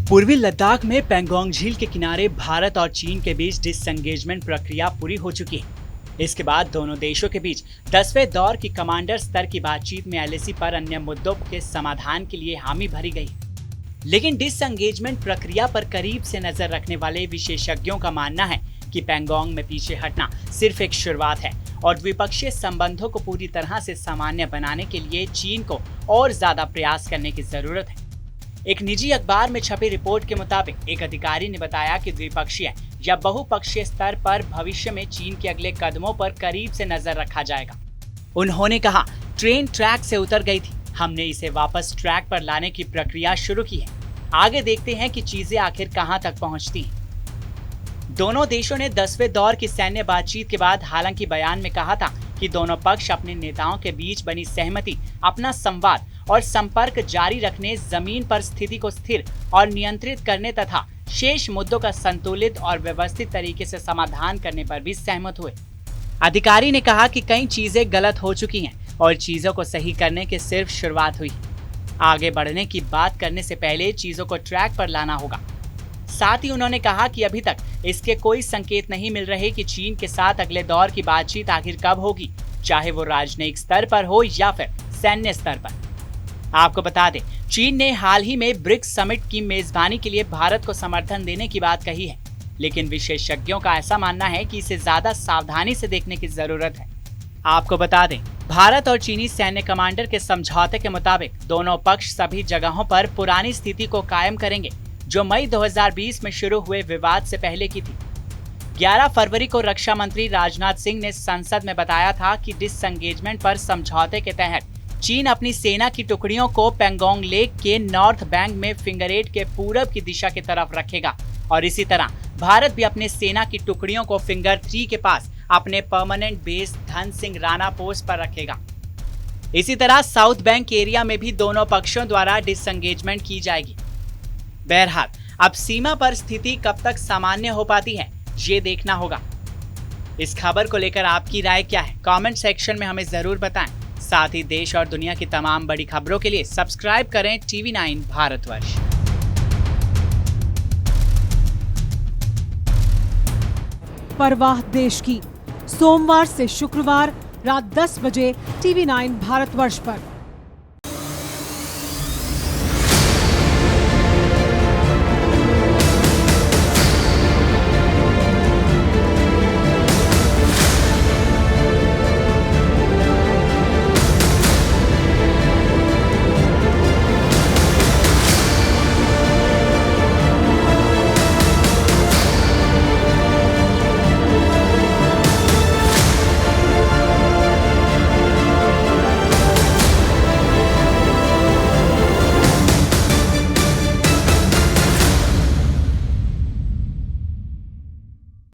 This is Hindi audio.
पूर्वी लद्दाख में पैंगोंग झील के किनारे भारत और चीन के बीच डिसएंगेजमेंट प्रक्रिया पूरी हो चुकी है। इसके बाद दोनों देशों के बीच 10वें दौर की कमांडर स्तर की बातचीत में एलएसी पर अन्य मुद्दों के समाधान के लिए हामी भरी गई। लेकिन डिसएंगेजमेंट प्रक्रिया पर करीब से नजर रखने वाले विशेषज्ञों का मानना है कि पैंगोंग में पीछे हटना सिर्फ एक शुरुआत है और द्विपक्षीय संबंधों को पूरी तरह से सामान्य बनाने के लिए चीन को और ज्यादा प्रयास करने की जरूरत है। एक निजी अखबार में छपी रिपोर्ट के मुताबिक एक अधिकारी ने बताया कि द्विपक्षीय या बहुपक्षीय स्तर पर भविष्य में चीन के अगले कदमों पर करीब से नजर रखा जाएगा। उन्होंने कहा, ट्रेन ट्रैक से उतर गई थी, हमने इसे वापस ट्रैक पर लाने की प्रक्रिया शुरू की है। आगे देखते हैं कि चीजें आखिर कहां तक पहुंचती हैं। दोनों देशों ने 10वें दौर की सैन्य बातचीत के बाद हालांकि बयान में कहा था कि दोनों पक्ष अपने नेताओं के बीच बनी सहमति, अपना संवाद और संपर्क जारी रखने, जमीन पर स्थिति को स्थिर और नियंत्रित करने तथा शेष मुद्दों का संतुलित और व्यवस्थित तरीके से समाधान करने पर भी सहमत हुए। अधिकारी ने कहा कि कई चीजें गलत हो चुकी हैं और चीजों को सही करने की सिर्फ शुरुआत हुई। आगे बढ़ने की बात करने से पहले चीजों को ट्रैक पर लाना होगा। साथ ही उन्होंने कहा कि अभी तक इसके कोई संकेत नहीं मिल रहे कि चीन के साथ अगले दौर की बातचीत आखिर कब होगी, चाहे वो राजनयिक स्तर पर हो या फिर सैन्य स्तर पर। आपको बता दें, चीन ने हाल ही में ब्रिक्स समिट की मेजबानी के लिए भारत को समर्थन देने की बात कही है, लेकिन विशेषज्ञों का ऐसा मानना है कि इसे ज्यादा सावधानी से देखने की जरूरत है। आपको बता दें, भारत और चीनी सैन्य कमांडर के समझौते के मुताबिक दोनों पक्ष सभी जगहों पर पुरानी स्थिति को कायम करेंगे, जो मई 2020 में शुरू हुए विवाद से पहले की थी। 11 फरवरी को रक्षा मंत्री राजनाथ सिंह ने संसद में बताया था कि डिसएंगेजमेंट पर समझौते के तहत चीन अपनी सेना की टुकड़ियों को पैंगोंग लेक के नॉर्थ बैंक में फिंगर 8 के पूरब की दिशा की तरफ रखेगा और इसी तरह भारत भी अपने सेना की टुकड़ियों को फिंगर 3 के पास अपने permanent base Dhan Singh Rana post पर रखेगा। इसी तरह साउथ बैंक एरिया में भी दोनों पक्षों द्वारा डिसएंगेजमेंट की जाएगी। बहरहाल, अब सीमा पर स्थिति कब तक सामान्य हो पाती है, ये देखना होगा। इस खबर को लेकर आपकी राय क्या है, कमेंट सेक्शन में हमें जरूर बताएं। साथ ही देश और दुनिया की तमाम बड़ी खबरों के लिए सब्सक्राइब करें TV9 भारतवर्ष। परवाह देश की, सोमवार से शुक्रवार रात 10 बजे TV9 भारतवर्ष पर।